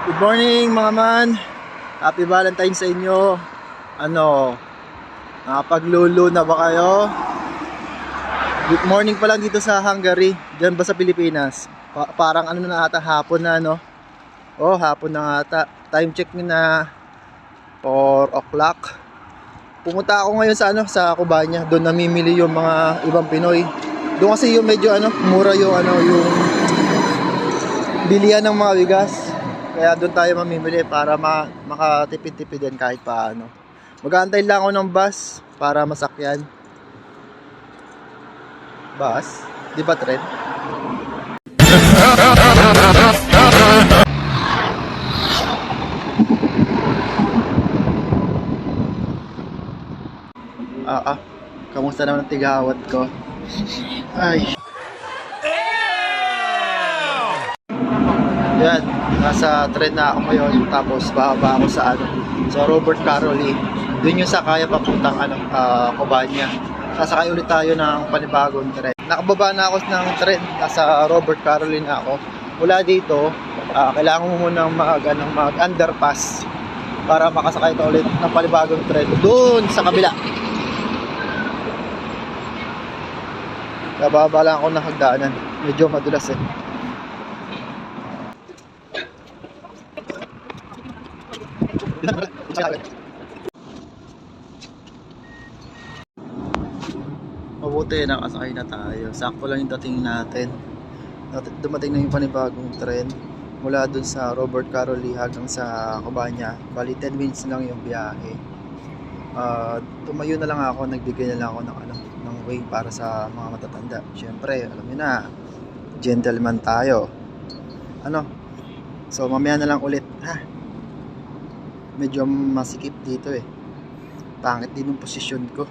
Good morning mga man. Happy Valentine's sa inyo. Nakapaglulo na ba kayo? Good morning pa lang dito sa Hungary. Diyan ba sa Pilipinas? Parang na ata, hapon na hapon na ata. Time check na 4 o'clock. Pumunta ako ngayon sa Kubanya. Doon namimili yung mga ibang Pinoy. Doon kasi yung medyo mura yung yung bilihan ng mga bigas. Kaya doon tayo mamimili para makatipid-tipid yan kahit paano. Mag-aantay lang ako ng bus para masakyan. Bus? Di ba tren? Kamusta naman ang tigawat ko? Ay. Yan, nasa tren na ako ngayon. Tapos bababa ako sa Robert Caroli. Doon yung sakaya papuntang Kubanya. Sasakay ulit tayo ng panibagong tren. Nakababa na ako ng tren. Nasa Robert Caroli na ako. Mula dito, kailangan mo munang mag-underpass para makasakay ka ulit ng panibagong tren doon sa kabila. Bababa lang ako ng hagdanan. Medyo madulas Mabuti, nakasakay na tayo. Sakto lang yung dating natin. Dumating na yung panibagong tren mula dun sa Robert Caroli hanggang sa Kubanya. Bali 10 minutes lang yung biyahe. Tumayo na lang ako, nagbigay na lang ako ng way para sa mga matatanda. Siyempre, alam niyo na, gentleman tayo. So mamaya na lang ulit, medyo masikip dito pangit din yung posisyon ko,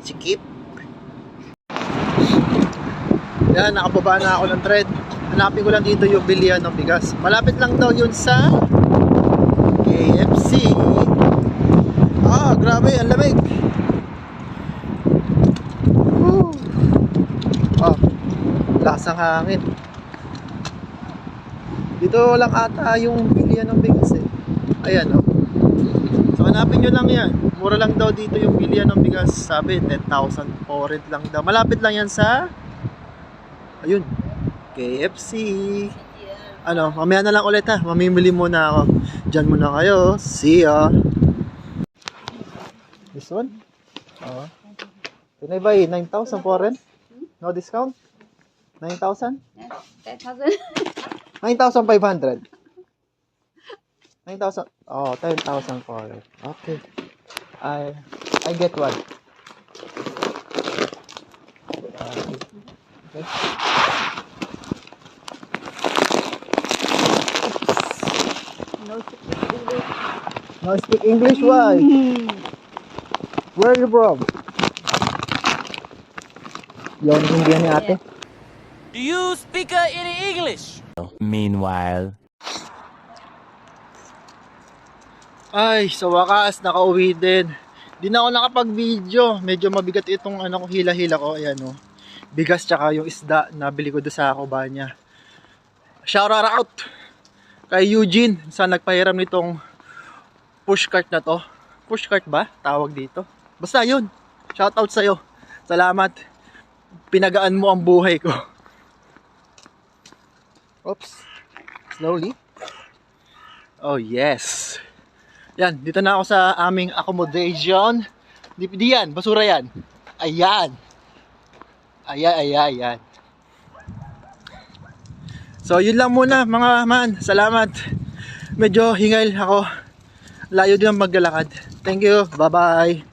sikip. Yan, nakababa na ako ng tren. Hanapin ko lang dito yung bilihan ng bigas. Malapit lang daw yun sa KFC. Grabe, ang lamig. Lasang hangin. Dito lang ata yung bilihan ng bigas Ayan So hanapin nyo lang yan. Mura lang daw dito yung bilihan ng bigas. Sabi 10,000 forint lang daw. Malapit lang yan sa ayun, KFC. Mamaya na lang ulit mamimili muna ako. Diyan muna kayo. See ya. This one? Can I buy 9,000 forint? No discount? 9,000? 10,000. 9,500. 9,000. 10,000 for it. Okay. I get one. Okay. No speak English. Why? Where are you from? Yung hindi ni ate. Do you speak any English? Meanwhile. Ay, sa wakas, nakauwi din. Di na ako nakapag-video. Medyo mabigat itong hila-hila ko. Ayan bigas tsaka yung isda na bili ko doon sa Kubanya. Shout out kay Eugene sa nagpahiram nitong pushcart na to. Pushcart ba? Tawag dito. Basta yun. Shout out sa'yo. Salamat. Pinagaan mo ang buhay ko. Oops. Slowly. Oh yes. Yan, dito na ako sa aming accommodation. Di yan, basura yan. Ayan. Ayan. So yun lang muna mga man. Salamat. Medyo hingal ako. Layo din ang maglalakad. Thank you. Bye bye.